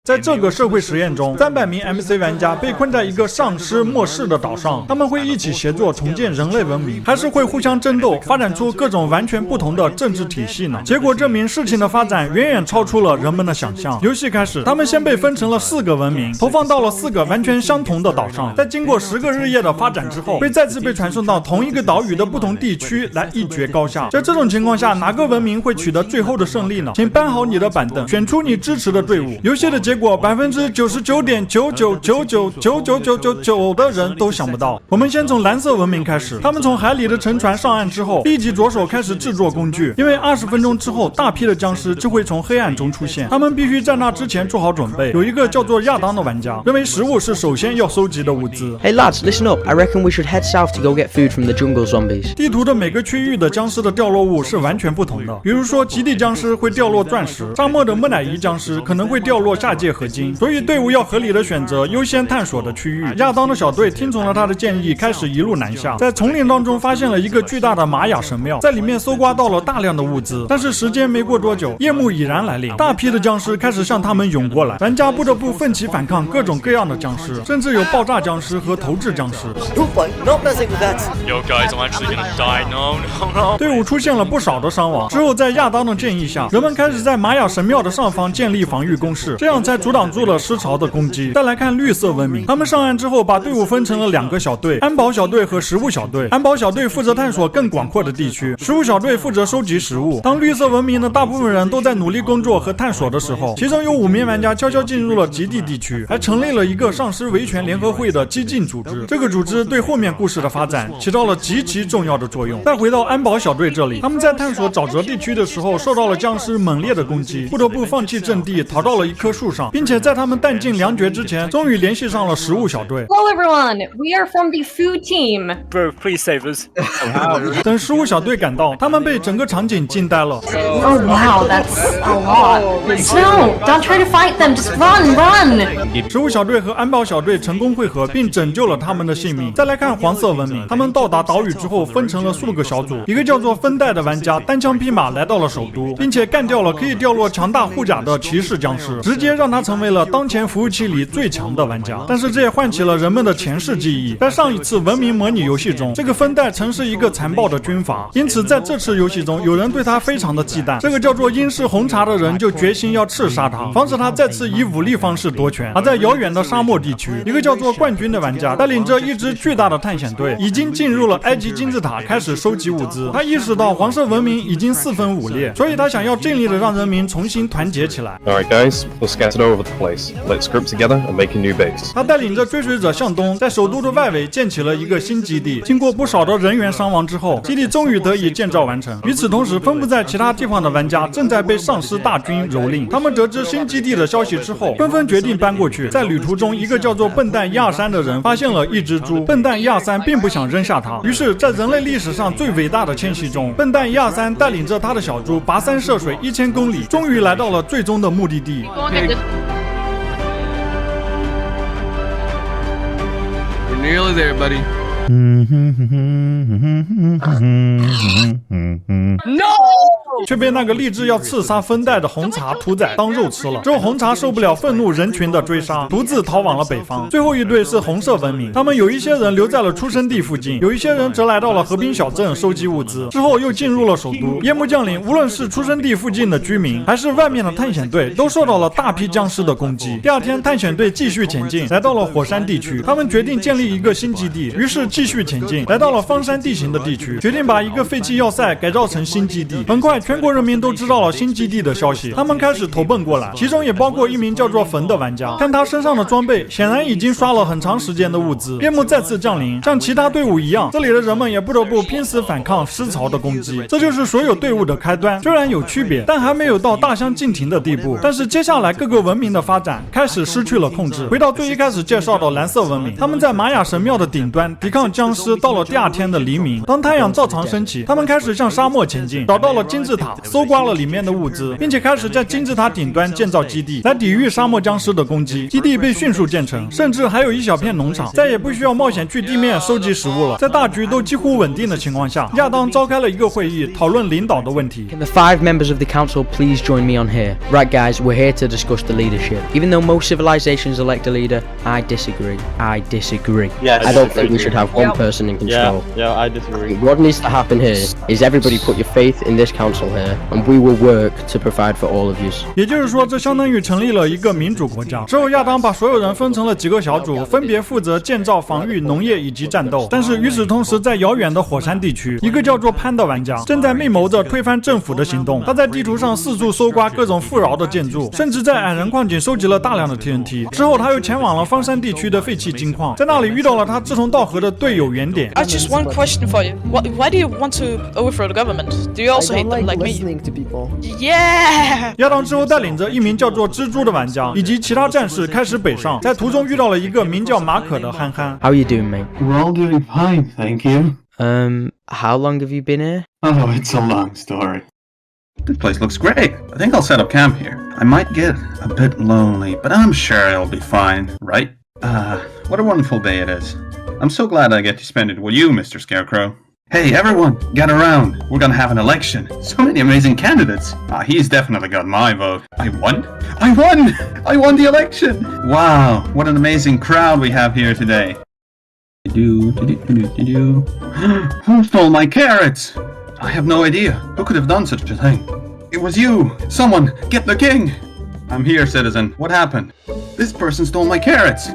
在这个社会实验中，300名 MC 玩家被困在一个丧尸末世的岛上，他们会一起协作重建人类文明，还是会互相争斗，发展出各种完全不同的政治体系呢？结果证明，事情的发展远远超出了人们的想象。游戏开始，他们先被分成了4个文明，投放到了4个完全相同的岛上，在经过10个日夜的发展之后，再次被传送到同一个岛屿的不同地区来一决高下。在这种情况下，哪个文明会取得最后的胜利呢？请搬好你的板凳，选出你支持的队伍。游戏的结果99.99999999999%的人都想不到。我们先从蓝色文明开始，他们从海里的沉船上岸之后，立即着手开始制作工具，因为20分钟之后，大批的僵尸就会从黑暗中出现，他们必须在那之前做好准备。有一个叫做亚当的玩家认为食物是首先要收集的物资。Hey lads, listen up. I reckon we should head south to go get food from the jungle zombies. 地图的每个区域的僵尸的掉落物是完全不同的，比如说极地僵尸会掉落钻石，沙漠的木乃伊僵尸可能会掉落下界合金，所以队伍要合理的选择优先探索的区域。亚当的小队听从了他的建议，开始一路南下，在丛林当中发现了一个巨大的玛雅神庙，在里面搜刮到了大量的物资。但是时间没过多久，夜幕已然来临，大批的僵尸开始向他们涌过来，玩家不得不奋起反抗各种各样的僵尸，甚至有爆炸僵尸和投掷僵尸。Yo guys, I'm actually gonna die. No. 队伍出现了不少的伤亡。之后在亚当的建议下，人们开始在玛雅神庙的上方建立防御工事，这样才阻挡住了尸潮的攻击。再来看绿色文明，他们上岸之后把队伍分成了2个小队，安保小队和食物小队。安保小队负责探索更广阔的地区，食物小队负责收集食物。当绿色文明的大部分人都在努力工作和探索的时候，其中有5名玩家悄悄进入了极地地区，还成立了一个丧尸维权联合会的激进组织。这个组织对后面故事的发展起到了极其重要的作用。再回到安保小队这里，他们在探索沼泽地区的时候受到了僵尸猛烈的攻击，不得不放弃阵地，逃到了一棵树上，并且在他们弹尽粮绝之前，终于联系上了食物小队。 Hello everyone, we are from the food team. Bro, please save us. 等食物小队赶到，他们被整个场景惊呆了。Oh wow, that's a lot. No, don't try to fight them, just run. 食物小队和安保小队成功会合，并拯救了他们的性命。再来看黄色文明，他们到达岛屿之后分成了数个小组，一个叫做分带的玩家单枪匹马来到了首都，并且干掉了可以掉落强大护甲的骑士僵尸，直接让他成为了当前服务器里最强的玩家。但是这也唤起了人们的前世记忆，在上一次文明模拟游戏中，这个分带曾是一个残暴的军阀，因此在这次游戏中有人对他非常的忌惮，这个叫做英式红茶的人就决心要刺杀他，防止他再次以武力方式夺权。而在遥远的沙漠地区，一个叫做冠军的玩家带领着一支巨大的探险队，已经进入了埃及金字塔，开始收集物资。他意识到黄色文明已经4分5裂，所以他想要尽力的让人民重新团结起来。 Alright guys, let's get it over the place. Let's group together and make a new base. 他带领着追随者向东，在首都的外围建起了一个新基地。经过不少的人员伤亡之后，基地终于得以建造完成。与此同时，分布在其他地方的玩家正在被丧尸大军蹂躏。他们得知新基地的消息之后，纷纷决定搬过去。在旅途中，一个叫做笨蛋123的人发现了一只猪。笨蛋123并不想扔下它，于是，在人类历史上最伟大的迁徙中，笨蛋123带领着他的小猪跋山涉水1000公里，终于来到了最终的目的地。 We're nearly there, buddy. No! 却被那个立志要刺杀分带的红茶屠宰当肉吃了。之后红茶受不了愤怒人群的追杀，独自逃往了北方。最后一队是红色文明，他们有一些人留在了出生地附近，有一些人则来到了河滨小镇收集物资，之后又进入了首都。夜幕降临，无论是出生地附近的居民，还是外面的探险队，都受到了大批僵尸的攻击。第2天，探险队继续前进，来到了火山地区，他们决定建立一个新基地，于是继续前进，来到了荒山地形的地区，决定把一个废弃要塞改造成新基地。很快，全国人民都知道了新基地的消息，他们开始投奔过来，其中也包括一名叫做冯的玩家。看他身上的装备，显然已经刷了很长时间的物资。夜幕再次降临，像其他队伍一样，这里的人们也不得不拼死反抗尸潮的攻击。这就是所有队伍的开端。虽然有区别，但还没有到大相径庭的地步。但是接下来各个文明的发展开始失去了控制。回到最一开始介绍的蓝色文明，他们在玛雅神庙的顶端抵抗僵尸，到了第2天的黎明。当太阳照常升起，他们开始向沙漠前进，找到了金字字塔，搜刮了里面的物资，并且开始在金字塔顶端建造基地，来抵御沙漠僵尸的攻击。基地被迅速建成，甚至还有一小片农场，再也不需要冒险去地面收集食物了。在大局都几乎稳定的情况下，亚当召开了一个会议，讨论领导的问题。 Can the 5 members of the council please join me on here? Right, guys, we're here to discuss the leadership. Even though most civilizations elect a leader, I disagree. I disagree. Yes, I don't think we should have one person in control. Yeah, I disagree. What needs to happen here is everybody put your faith in this council here, and we will work to provide for all of you. 也就是说，这相当于成立了一个民主国家。之后，亚当把所有人分成了几个小组，分别负责建造、防御、农业以及战斗。但是与此同时，在遥远的火山地区，一个叫做潘的玩家正在密谋着推翻政府的行动。他在地图上四处搜刮各种富饶的建筑，甚至在矮人矿井收集了大量的 TNT。之后，他又前往了方山地区的废弃金矿，在那里遇到了他志同道合的队友原点。 Just one question for you. Why do you want to overthrow the government? Do you also hate them like me? to people. Yeah! 亚当之后带领着一名叫做蜘蛛的玩家以及其他战士开始北上，在途中遇到了一个名叫马可的憨憨。 How are you doing, mate? We're all doing fine, thank you. How long have you been here? Oh, it's a long story. This place looks great. I think I'll set up camp here. I might get a bit lonely, but I'm sure it'll be fine, right? What a wonderful day it is. I'm so glad I get to spend it with you, Mr. Scarecrow. Hey, everyone, gather around. We're gonna have an election. So many amazing candidates. He's definitely got my vote. I won? I won! I won the election! Wow, what an amazing crowd we have here today. Who stole my carrots? I have no idea. Who could have done such a thing? It was you! Someone, get the king! I'm here, citizen. What happened? This person stole my carrots!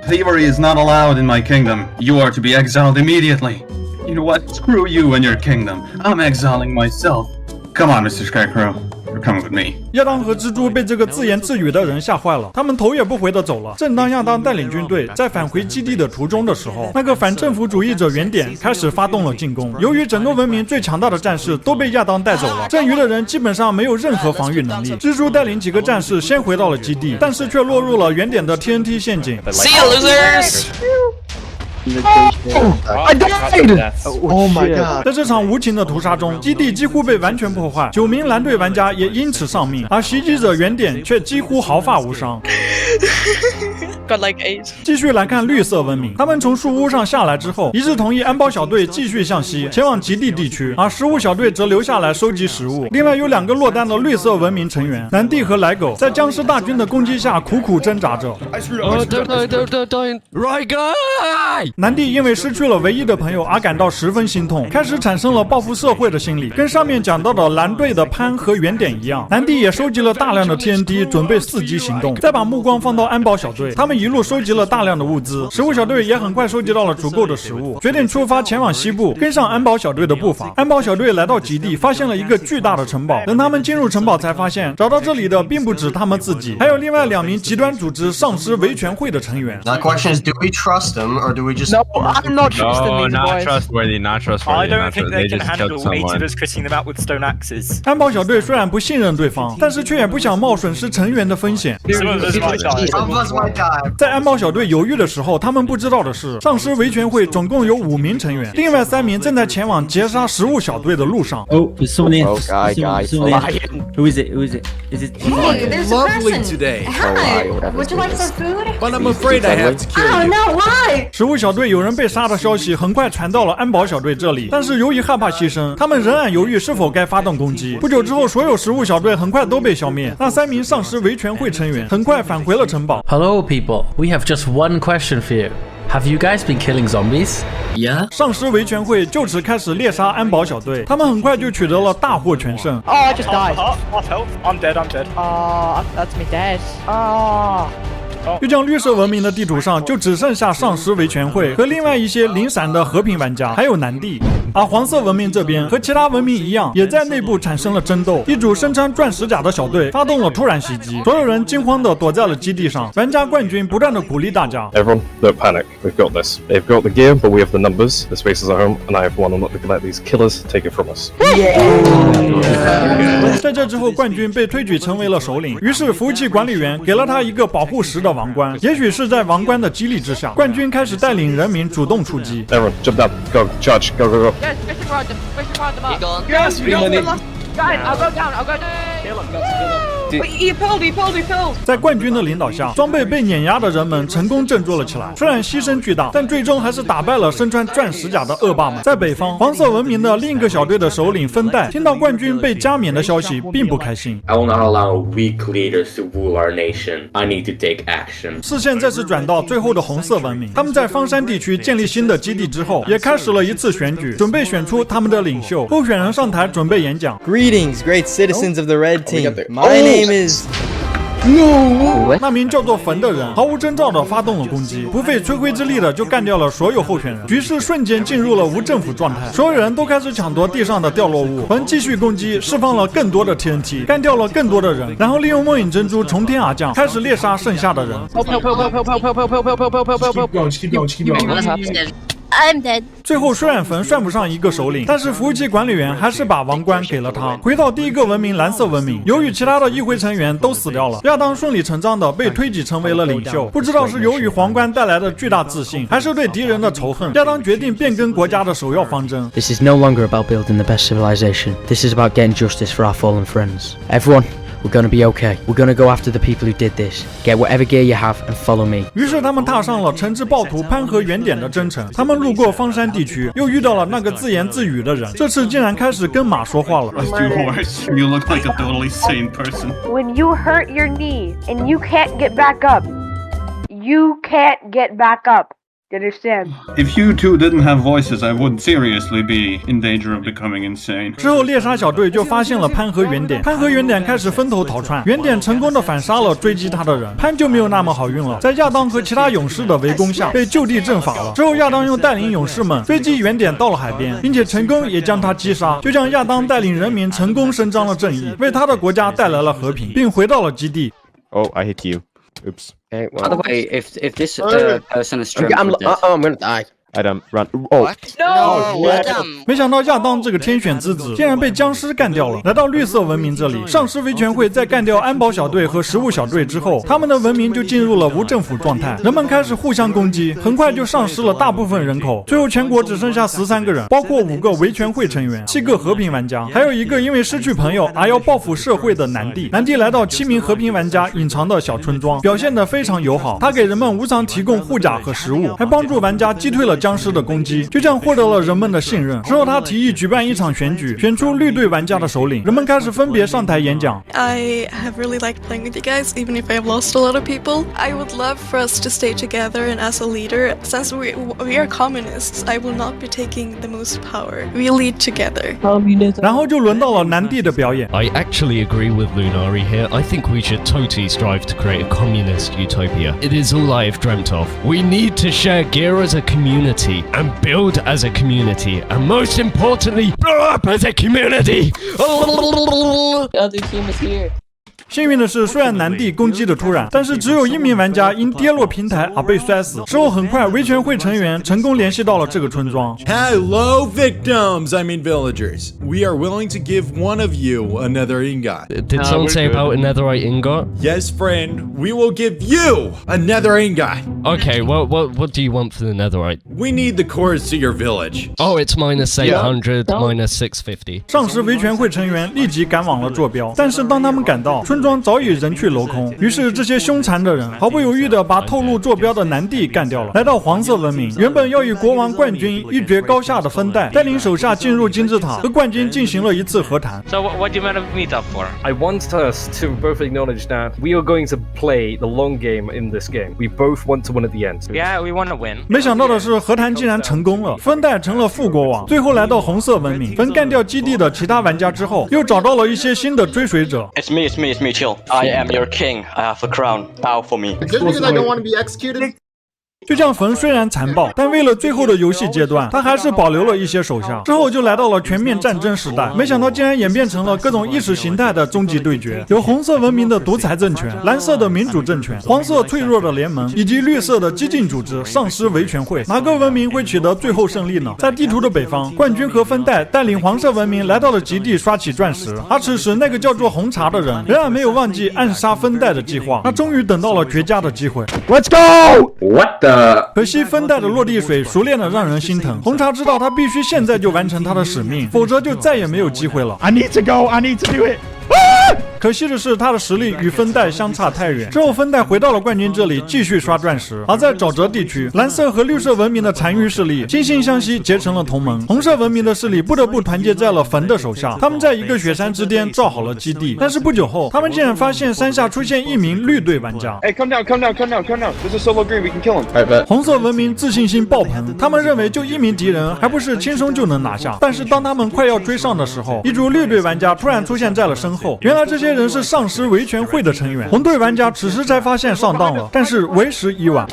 Thievery is not allowed in my kingdom. You are to be exiled immediately. You know what? Screw you and your kingdom. I'm exiling myself. Come on, Mr. Scarecrow. You're coming with me. 亚当和蜘蛛被这个自言自语的人吓坏了，他们头也不回地走了。正当亚当带领军队在返回基地的途中的时候，那个反政府主义者原点开始发动了进攻。由于整个文明最强大的战士都被亚当带走了，剩余的人基本上没有任何防御能力。蜘蛛带领几个战士先回到了基地，但是却落入了原点的 TNT 陷阱。 See you, losers! I died! Oh my god. 在这场无情的屠杀中，基地几乎被完全破坏，9名蓝队玩家也因此丧命，而袭击者原点却几乎毫发无伤。Got like 8. 继续来看绿色文明，他们从树屋上下来之后，一致同意安保小队继续向西，前往极地地区，而食物小队则留下来收集食物。另外有2个落单的绿色文明成员南帝和莱狗，在僵尸大军的攻击下苦苦挣扎着。Don't. Right, guy! 南帝因为失去了唯一的朋友而感到十分心痛，开始产生了报复社会的心理。跟上面讲到的蓝队的潘和原点一样，南帝也收集了大量的 TNT， 准备伺机行动。再把目光放到安保小队，他们一路收集了大量的物资，食物小队也很快收集到了足够的食物，决定出发前往西部，跟上安保小队的步伐。安保小队来到极地，发现了一个巨大的城堡。等他们进入城堡，才发现找到这里的并不止他们自己，还有另外2名极端组织丧尸维权会的成员。 The question is, do we trust them or do we just... No, I'm not trusting No, these not boys. trustworthy, not trustworthy. I don't not think trustworthy. they They can just killed handle 8 of someone. us cutting them out with stone axes. 安保小队虽然不信任对方，但是却也不想冒损失成员的风险。 Some of us might die. Some of us might die. 在安保小队犹豫的时候，他们不知道的是，丧尸维权会总共有5名成员，另外3名正在前往截杀食物小队的路上。 Oh, there's someone in. Okay, guys. Someone in. Who is it? Who is it? Is it? Hey, there's a Lovely person. today. Hi. Would you like some food? But I'm afraid I have to kill Oh you. no, why? 食物小队有人被杀的消息很快传到了安保小队这里，但是由于害怕牺牲，他们仍然犹豫是否该发动攻击。不久之后，所有食物小队很快都被消灭。那3名丧尸维权会成员很快返回了城堡。 Hello, people. We have just one question for you. Have you guys been killing zombies? Yeah. 丧尸维权会就此开始猎杀安保小队，他们很快就取得了大获全胜。 Oh, I just died. Half health. I'm dead. I'm dead. Oh, that's me dead. Oh. 就将绿色文明的地图上就只剩下丧尸维权会和另外一些零散的和平玩家，还有南帝。而黄色文明这边和其他文明一样，也在内部产生了争斗。一组身穿钻石甲的小队发动了突然袭击，所有人惊慌地躲在了基地上。玩家冠军不断地鼓励大家 Everyone, don't panic. We've got this. They've got the gear, but we have the numbers. The space is at home, and I have one. I'm not going to let these killers take it from us. 在这之后，冠军被推举成为了首领，于是服务器管理员给了他一个保护10的王冠。也许是在王冠的激励之下，冠军开始带领人民主动出击。 Everyone, jump down. Go, charge. Go, go, go. Yes, push him hard them up. Yes, we got them. He pulled. 在冠军的领导下，装备被碾压的人们成功振作了起来。虽然牺牲巨大，但最终还是打败了身穿钻石甲的恶霸们。在北方，黄色文明的另一个小队的首领分代听到冠军被加冕的消息，并不开心。I will not allow weak leaders to rule our nation. I need to take action. 视线再次转到最后的红色文明，他们在方山地区建立新的基地之后，也开始了一次选举，准备选出他们的领袖。候选人上台准备演讲。Greetings, great citizens of the Red Team. My name is. No！ 那名叫做冯的人毫无征兆地发动了攻击，不费吹灰之力的就干掉了所有候选人，局势瞬间进入了无政府状态，所有人都开始抢夺地上的掉落物。冯继续攻击，释放了更多的 TNT， 干掉了更多的人，然后利用梦影珍珠从天而降，开始猎杀剩下的人。I'm dead. 最后虽然冯算不上一个首领，但是服务器管理员还是把王冠给了他。回到第一个文明蓝色文明，由于其他的议会成员都死掉了，亚当顺理成章的被推举成为了领袖。不知道是由于皇冠带来的巨大自信，还是对敌人的仇恨，亚当决定变更国家的首要方针。 This is no longer about building the best civilization. This is about getting justice for our fallen friends. Everyone, we're gonna be okay. We're gonna go after the people who did this. Get whatever gear you have and follow me. 于是他们踏上了惩治暴徒潘和原点的征程。他们路过方山地区，又遇到了那个自言自语的人，这次竟然开始跟马说话了。 You horse, you look like a totally sane person. When you hurt your knee and you can't get back up, you can't get back up. You understand? If you two didn't have voices, I would seriously be in danger of becoming insane. 之后猎杀小队就发现了潘和原点，潘和原点开始分头逃窜，原点成功的反杀了追击他的人，潘就没有那么好运了，在亚当和其他勇士的围攻下被就地正法了。之后亚当又带领勇士们追击原点到了海边，并且成功也将他击杀，就像亚当带领人民成功伸张了正义，为他的国家带来了和平，并回到了基地。 Oh, I hit you. Oops. By the way, if this person is struck, I'm gonna die. Adam, run. Oh. No! 没想到亚当这个天选之子竟然被僵尸干掉了。来到绿色文明这里，丧尸维权会在干掉安保小队和食物小队之后，他们的文明就进入了无政府状态，人们开始互相攻击，很快就丧失了大部分人口，最后全国只剩下13个人，包括5个维权会成员、7个和平玩家，还有一个因为失去朋友而要报复社会的南帝。南帝来到7名和平玩家隐藏的小村庄，表现得非常友好，他给人们无偿提供护甲和食物，还帮助玩家击退了僵尸的攻击，就这样获得了人们的信任。之后他提议举办一场选举，选出绿队玩家的首领，人们开始分别上台演讲。 I have really liked playing with you guys, even if I have lost a lot of people. I would love for us to stay together, and as a leader, since we are communists, I will not be taking the most power. We lead together. 然后就轮到了南帝的表演。 I actually agree with Lunari here. I think we should totally strive to create a communist utopia. It is all I have dreamt of. We need to share gear as a community and build as a community, and most importantly, blow up as a community. The other team is here. 幸运的是，虽然南帝攻击的突然，但是只有1名玩家因跌落平台而被摔死。之后很快，维权会成员成功联系到了这个村庄。 Hello, victims! I mean villagers. We are willing to give one of you a nether ingot. Did someone say about a netherite ingot? Yes, friend. We will give you a nether ingot. Okay, well, what do you want for the netherite? We need the cores to your village. Oh, it's -800, -650. 丧尸维权会成员立即赶往了坐标，但是当他们赶到，村庄早已人去楼空。于是这些凶残的人毫不犹豫地把透露坐标的南帝干掉了。来到黄色文明，原本要与国王冠军一决高下的分代，带领手下进入金字塔，和冠军进行了一次和谈。 So what do you want to meet up for? I want us to both acknowledge that we are going to play the long game in this game. We both want to win at the end. Yeah, we want to win. 没想到的是，和谈竟然成功了，分代成了副国王。最后来到红色文明，分干掉基地的其他玩家之后，又找到了一些新的追随者。 It's me, chill. I am your king. I have a crown. Bow for me. Just because I don't want to be executed? 就像冯虽然残暴，但为了最后的游戏阶段，他还是保留了一些手下。之后就来到了全面战争时代，没想到竟然演变成了各种意识形态的终极对决，有红色文明的独裁政权、蓝色的民主政权、黄色脆弱的联盟，以及绿色的激进组织丧尸维权会。哪个文明会取得最后胜利呢？在地图的北方，冠军和分代带领黄色文明来到了极地刷起钻石，而此时那个叫做红茶的人仍然没有忘记暗杀分代的计划，他终于等到了绝佳的机会。 Let's go! What the 可惜分带的落地水熟练的让人心疼。红茶知道他必须现在就完成他的使命，否则就再也没有机会了。I need to go. I need to do it. 可惜的是，他的实力与分带相差太远。之后，分带回到了冠军这里，继续刷钻石。而在沼泽地区，蓝色和绿色文明的残余势力惺惺相惜，结成了同盟。红色文明的势力不得不团结在了冯的手下。他们在一个雪山之巅造好了基地，但是不久后，他们竟然发现山下出现一名绿队玩家。Hey, come down, come down, come down, come down. This is solo green. We can kill him. 红色文明自信心爆棚，他们认为就一名敌人，还不是轻松就能拿下。但是当他们快要追上的时候，一组绿队玩家突然出现在了身后。原来这些人是丧尸维权会的成员。红队玩家此时才发现上当了，但是为时已晚。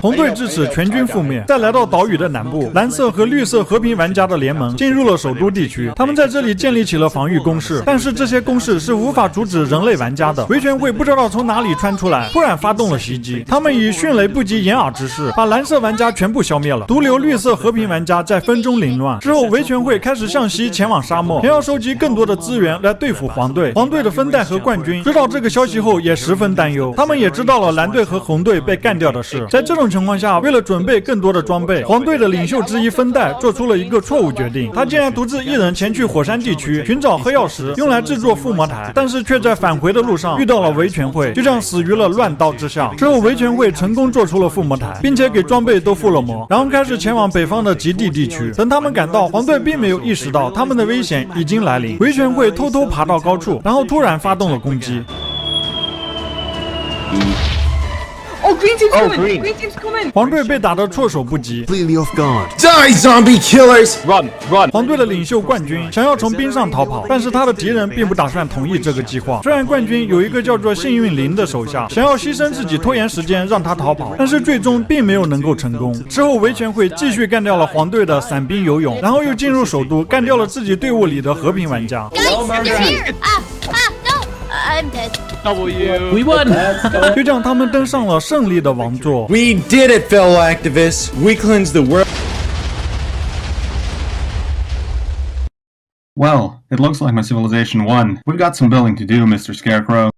红队至此全军覆灭。再来到岛屿的南部，蓝色和绿色和平玩家的联盟进入了首都地区，他们在这里建立起了防御工事，但是这些工事是无法阻止人类玩家的。维权会不知道从哪里窜出来，突然发动了袭击，他们以迅雷不及掩耳之势把蓝色玩家全部消灭了，独留绿色和平玩家在风中凌乱。之后维权会开始向西前往沙漠，想要收集更多的资源来对付黄队。黄队的分带和冠军知道这个消息后也十分担忧，他们也知道了蓝队和红队被干掉的事。在这种情况下，为了准备更多的装备，黄队的领袖之一分带做出了一个错误决定，他竟然独自一人前去火山地区寻找黑曜石，用来制作附魔台，但是却在返回的路上遇到了维权会，就这样死于了乱刀之下。之后维权会成功做出了附魔台，并且给装备都附了魔，然后开始前往北方的极地地区。等他们赶到，黄队并没有意识到他们的危险已经来临，维权会偷偷爬到高处，然后突然发动了攻击。Oh, green team's coming! Green team's coming! 黄队被打得措手不及。 Completely off guard. Die, zombie killers! Run, run! 黄队的领袖冠军想要从冰上逃跑，但是他的敌人并不打算同意这个计划。虽然冠军有一个叫做幸运林的手下，想要牺牲自己拖延时间让他逃跑，但是最终并没有能够成功。之后维权会继续干掉了黄队的伞兵游泳，然后又进入首都干掉了自己队伍里的和平玩家。I'm dead. We won! 就这样，他们登上了胜利的王座。 We did it, fellow activists. We cleansed the world. Well, it looks like my civilization won. We've got some building to do, Mr. Scarecrow.